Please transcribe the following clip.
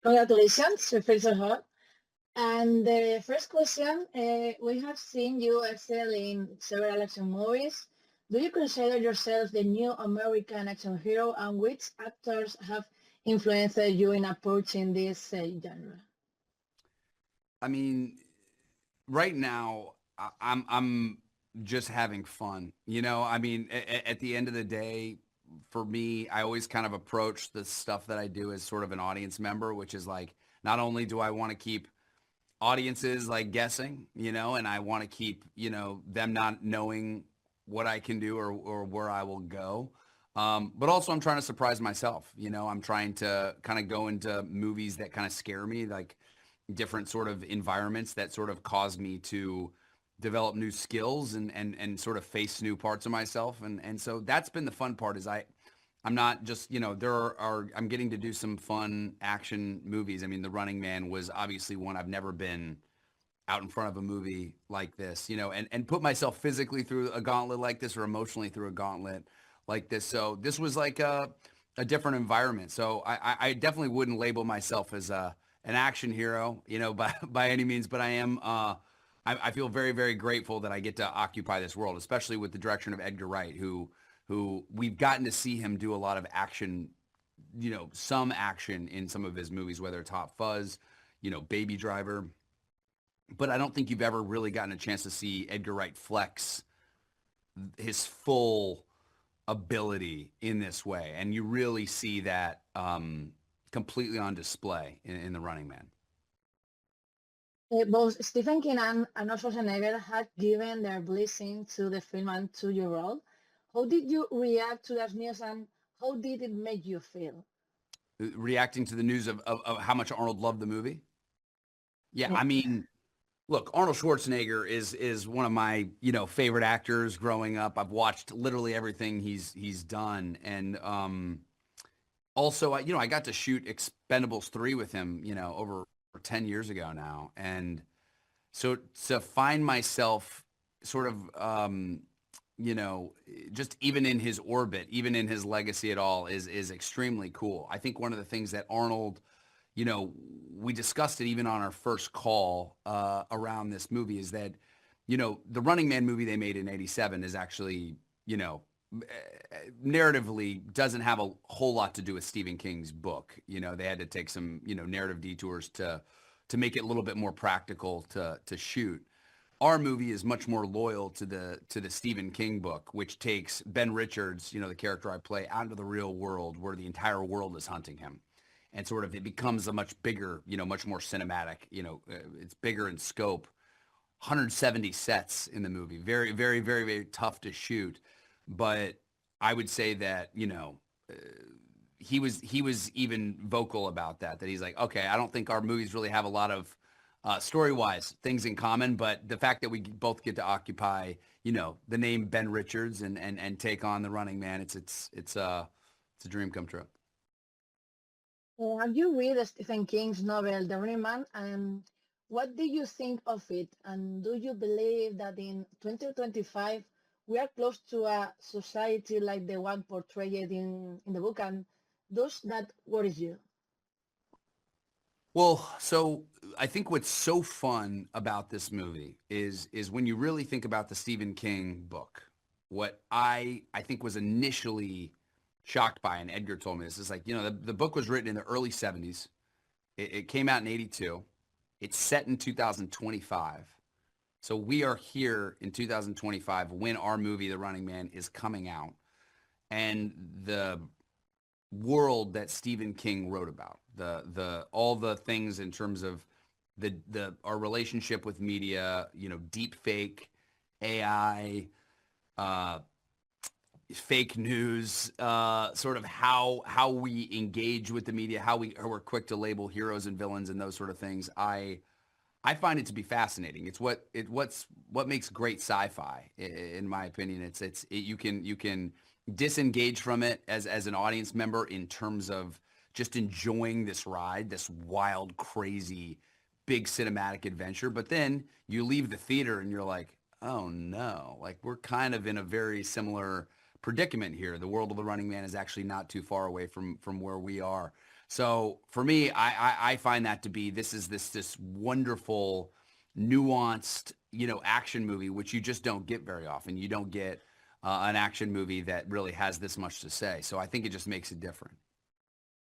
Congratulations, first of all. And the first question, we have seen you excel in several action movies. Do you consider yourself the new American action hero, and which actors have influenced you in approaching this genre? I mean, right now I'm just having fun. I mean, at the end of the day, for me, I always kind of approach the stuff that I do as sort of an audience member, which is like not only do I want to keep audiences like guessing, and I want to keep, them not knowing what I can do or where I will go. But also I'm trying to surprise myself. I'm trying to kind of go into movies that kind of scare me, like different sort of environments that sort of cause me to develop new skills and sort of face new parts of myself. And so that's been the fun part is I'm not just, I'm getting to do some fun action movies. I mean, The Running Man was obviously one I've never been out in front of a movie like this, and put myself physically through a gauntlet like this or emotionally through a gauntlet like this. So this was like a different environment. So I definitely wouldn't label myself as an action hero, by any means, but I am, I feel very, very grateful that I get to occupy this world, especially with the direction of Edgar Wright, who we've gotten to see him do a lot of action, some action in some of his movies, whether it's Hot Fuzz, Baby Driver. But I don't think you've ever really gotten a chance to see Edgar Wright flex his full ability in this way. And you really see that completely on display in The Running Man. Both Stephen King and Arnold Schwarzenegger had given their blessing to the film and to your role. How did you react to that news, and how did it make you feel? Reacting to the news of how much Arnold loved the movie. Yeah, Yeah. I mean, look, Arnold Schwarzenegger is one of my, favorite actors growing up. I've watched literally everything he's done. And also, I got to shoot Expendables 3 with him, over 10 years ago now. And so to find myself sort of, just even in his orbit, even in his legacy at all is extremely cool. I think one of the things that Arnold, we discussed it even on our first call around this movie is that, the Running Man movie they made in 87 is actually, narratively doesn't have a whole lot to do with Stephen King's book. They had to take some, narrative detours to make it a little bit more practical to shoot. Our movie is much more loyal to the Stephen King book, which takes Ben Richards, the character I play, out into the real world where the entire world is hunting him. And sort of it becomes a much bigger, much more cinematic, it's bigger in scope. 170 sets in the movie. Very, very, very, very tough to shoot. But I would say that, he was even vocal about that he's like, okay, I don't think our movies really have a lot of story-wise things in common, but the fact that we both get to occupy, the name Ben Richards and take on the Running Man, it's a dream come true. Have you read Stephen King's novel, The Running Man, and what do you think of it? And do you believe that in 2025 we are close to a society like the one portrayed in the book? And does that worry you? Well, so I think what's so fun about this movie is when you really think about the Stephen King book. What I think was initially shocked by, and Edgar told me this, is like, the book was written in the early 70s. It came out in 82. It's set in 2025. So we are here in 2025 when our movie, The Running Man, is coming out. And the world that Stephen King wrote about, the all the things in terms of the our relationship with media, deep fake, AI, uh, fake news, sort of how we engage with the media, how we're quick to label heroes and villains and those sort of things. I find it to be fascinating. It's what makes great sci-fi, in my opinion. You can disengage from it as an audience member in terms of just enjoying this ride, this wild, crazy, big cinematic adventure. But then you leave the theater and you're like, oh no, like we're kind of in a very similar predicament here. The world of the Running Man is actually not too far away from where we are. So for me, I find that to be, this wonderful, nuanced, action movie, which you just don't get very often. You don't get an action movie that really has this much to say. So I think it just makes it different.